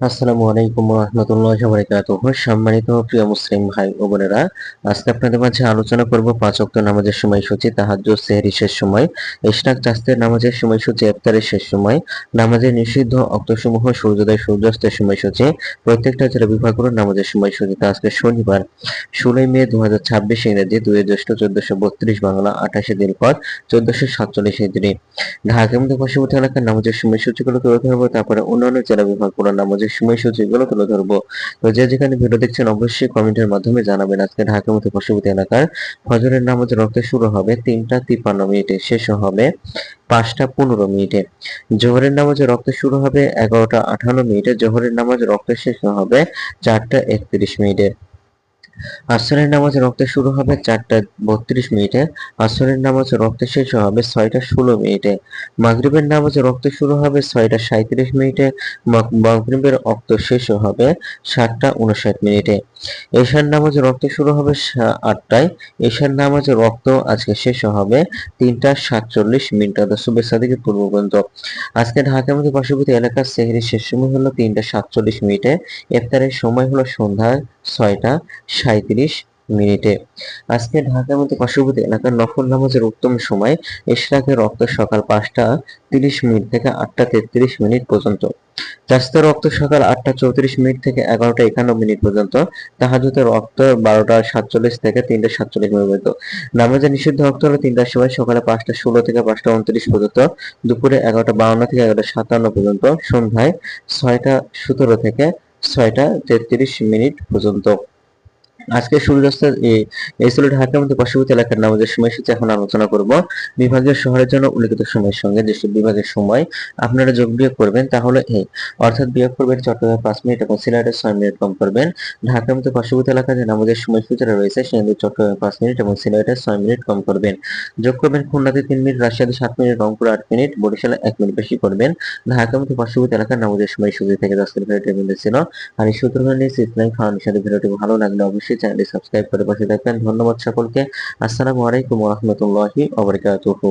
আসসালামু আলাইকুম ওয়া রাহমাতুল্লাহি ওয়া বারাকাতুহু। সম্মানিত প্রিয় মুসলিম ভাই ও বোনেরা, আজকে আপনাদের মাঝে আলোচনা করব ৫ ওয়াক্ত নামাজের সময়সূচি, তাহাজ্জুদ, সেহরি শেষ সময়, ইশরাক, চাঁদের নামাজের সময়সূচি, ইফতারের শেষ সময়, নামাজের নিষিদ্ধ অক্তসমূহ, সূর্যোদয় সূর্যাস্তের সময়সূচি, প্রত্যেকটা জেলা বিভাগগুলোর নামাজের সময়সূচি। তা আজকে শনিবার ১৬ মে ২০২৬ ইংরেজি, ২ জ্যৈষ্ঠ, ১৪৩২ বাংলা, ২৮ দিলকদ, ১৪৪৭ হিজরি। ঢাকা এবং পার্শ্ববর্তী এলাকার নামাজের সময়সূচিগুলো তুলে ধরবো, তারপরে অন্যান্য জেলা বিভাগগুলোর নামাজের সময়সূচিগুলো তুলে ধরবো। তো যে যেখানে ভিডিও দেখছেন অবশ্যই কমেন্টের মাধ্যমে জানাবেন। আজকে ঢাকা মধ্যে পার্শ্ববর্তী এলাকার ফজরের নামাজ রক্তে শুরু হবে ৩টা ৫৩ মিনিটে, শেষ হবে ৫টা ১৫ মিনিটে। জোহরের নামাজ রক্তে শুরু হবে ১১টা ৫৮ মিনিটে, জোহরের নামাজ রক্তে শেষ হবে ৪টা ৩১ মিনিটে। আসরের নামাজ রক্তে শুরু হবে ৪টা ৩২ মিনিটে, আসরের নামাজ রক্তে শেষ হবে ৬টা ১৬ মিনিটে। মাগরিবের নামাজ রক্তে শুরু হবে ৬টা ৩৭ মিনিটে, মাগরিবের রক্ত শেষ হবে ৭টা ৫৯ মিনিটে। এশার নামাজ রক্তে শুরু হবে ৮টায়, এশার নামাজ রক্ত আজকে শেষ হবে ৩টা ৪৭ মিনিট, অর্থাৎ সুবহ সাদিকের পূর্ব পর্যন্ত। আজকে ঢাকার মধ্যে পার্শ্ববর্তী এলাকার সেহরির শেষ সময় হলো ৩টা ৪৭ মিনিটে, ইফতারের সময় হলো সন্ধ্যা ৬টা ৩৭ মিনিটে। আজকে ঢাকার মধ্যে পার্শ্ববর্তী এলাকার নফল নামাজের উত্তম সময় ইশরাকের রক্ত সকাল ৫টা ৩০ মিনিট থেকে ৮টা ৩৩ মিনিট পর্যন্ত, জাসতের রক্ত সকাল ৮টা ৩৪ মিনিট থেকে ১১টা ৫১ মিনিট পর্যন্ত, তাহাজ্জুদের রক্ত ১২টা ৪৭ থেকে ৩টা ৪৭ মিনিট পর্যন্ত। নামাজের নিষিদ্ধ রক্ত হলো ৩টার সময়, সকালে ৫টা ১৬ থেকে ৫টা ২৯ পর্যন্ত, দুপুরে ১১টা ৫২ থেকে ১১টা ৫৭ পর্যন্ত, সন্ধ্যায় ৬টা ১৭ থেকে ৬টা ৩৩ মিনিট পর্যন্ত। আজকে সূর্যাস্তের এই ছিল ঢাকার মধ্যে পার্শ্ববর্তী এলাকার নামাজের সময়সূচি। এখন আলোচনা করব বিভাগীয় শহরের জন্য উল্লিখিত সময়ের সঙ্গে যেসব বিভাগের সময় আপনারা যোগ বিয়োগ করবেন, তাহলে অর্থাৎ বিয়োগ করবেন চট্টগ্রামে ৫ মিনিট এবং সিলেটে ৬ মিনিট কম করবেন। ঢাকার মধ্যে পার্শ্ববর্তী এলাকায় যে নামাজের সময়সূচিটা রয়েছে সেখানে চট্টগ্রামে ৫ মিনিট এবং সিলেটে ৬ মিনিট কম করবেন। যোগ করবেন খুলনাতে ৩ মিনিট, রাজশাহীতে ৭ মিনিট, রংপুরে ৮ মিনিট, বরিশালে ১ মিনিট বেশি করবেন। ঢাকার মধ্যে পার্শ্ববর্তী এলাকার নামাজের সময়সূচি থেকে আজকের ভিডিওটি ছিল। আর এই সূত্রগুলো নিয়ে ইসলামিক ফাউন্ডেশনের ভিডিওটি ভালো লাগলে অবশ্যই চ্যানেলটি সাবস্ক্রাইব করে পাশে থাকবেন। ধন্যবাদ সকলকে। আসসালামু আলাইকুম ওয়া রাহমাতুল্লাহি ওয়া বারাকাতুহু।